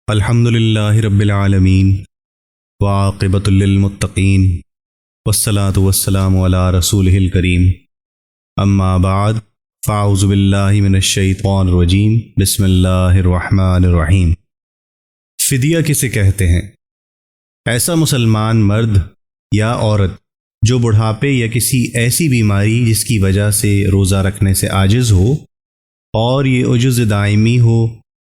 الحمد للہ رب العالمین وعاقبۃ للمتقین والصلاة والسلام علی رسولہ الکریم اما بعد فاعوذ باللہ من الشیطان الرجیم بسم اللہ الرحمن الرحیم۔ فدیہ کسے کہتے ہیں؟ ایسا مسلمان مرد یا عورت جو بڑھاپے یا کسی ایسی بیماری جس کی وجہ سے روزہ رکھنے سے عاجز ہو اور یہ عجز دائمی ہو،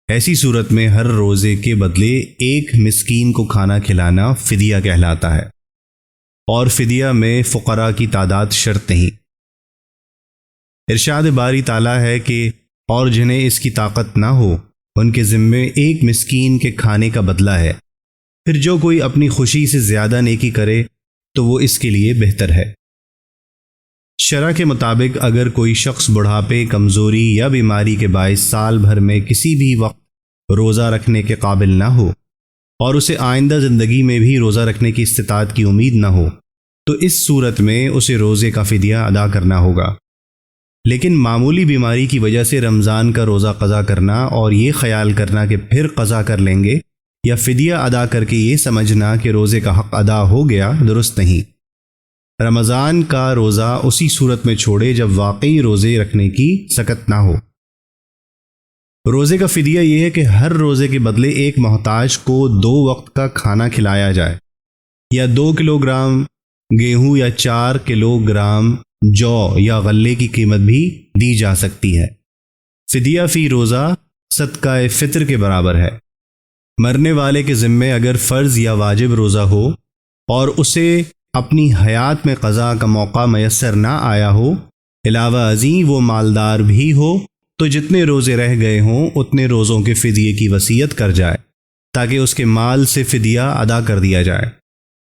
ایسی صورت میں ہر روزے کے بدلے ایک مسکین کو کھانا کھلانا فدیہ کہلاتا ہے، اور فدیہ میں فقراء کی تعداد شرط نہیں۔ ارشاد باری تعالیٰ ہے کہ اور جنہیں اس کی طاقت نہ ہو ان کے ذمے ایک مسکین کے کھانے کا بدلہ ہے، پھر جو کوئی اپنی خوشی سے زیادہ نیکی کرے تو وہ اس کے لیے بہتر ہے۔ شرع کے مطابق اگر کوئی شخص بڑھاپے، کمزوری یا بیماری کے باعث سال بھر میں کسی بھی وقت روزہ رکھنے کے قابل نہ ہو اور اسے آئندہ زندگی میں بھی روزہ رکھنے کی استطاعت کی امید نہ ہو تو اس صورت میں اسے روزے کا فدیہ ادا کرنا ہوگا۔ لیکن معمولی بیماری کی وجہ سے رمضان کا روزہ قضا کرنا اور یہ خیال کرنا کہ پھر قضا کر لیں گے یا فدیہ ادا کر کے یہ سمجھنا کہ روزے کا حق ادا ہو گیا، درست نہیں۔ رمضان کا روزہ اسی صورت میں چھوڑے جب واقعی روزے رکھنے کی سکت نہ ہو۔ روزے کا فدیہ یہ ہے کہ ہر روزے کے بدلے ایک محتاج کو 2 وقت کا کھانا کھلایا جائے، یا 2 کلو گرام گیہوں یا 4 کلو گرام جو یا غلے کی قیمت بھی دی جا سکتی ہے۔ فدیہ فی روزہ صدقہ فطر کے برابر ہے۔ مرنے والے کے ذمے اگر فرض یا واجب روزہ ہو اور اسے اپنی حیات میں قضا کا موقع میسر نہ آیا ہو، علاوہ ازیں وہ مالدار بھی ہو، تو جتنے روزے رہ گئے ہوں اتنے روزوں کے فدیے کی وصیت کر جائے تاکہ اس کے مال سے فدیہ ادا کر دیا جائے۔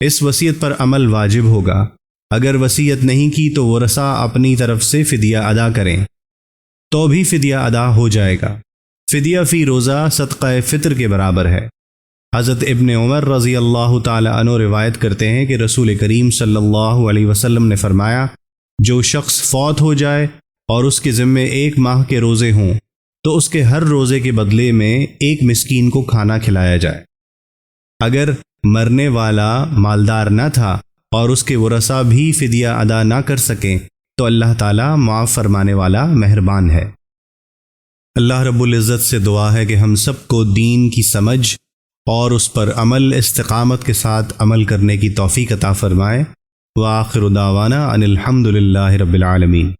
اس وصیت پر عمل واجب ہوگا۔ اگر وصیت نہیں کی تو ورثہ اپنی طرف سے فدیہ ادا کریں تو بھی فدیہ ادا ہو جائے گا۔ فدیہ فی روزہ صدقہ فطر کے برابر ہے۔ حضرت ابن عمر رضی اللہ تعالی عنہ روایت کرتے ہیں کہ رسول کریم صلی اللہ علیہ وسلم نے فرمایا، جو شخص فوت ہو جائے اور اس کے ذمے 1 ماہ کے روزے ہوں تو اس کے ہر روزے کے بدلے میں ایک مسکین کو کھانا کھلایا جائے۔ اگر مرنے والا مالدار نہ تھا اور اس کے ورثہ بھی فدیہ ادا نہ کر سکیں تو اللہ تعالیٰ معاف فرمانے والا مہربان ہے۔ اللہ رب العزت سے دعا ہے کہ ہم سب کو دین کی سمجھ اور اس پر عمل، استقامت کے ساتھ عمل کرنے کی توفیق عطا فرمائے۔ وآخر دعوانا ان الحمد للہ رب العالمین۔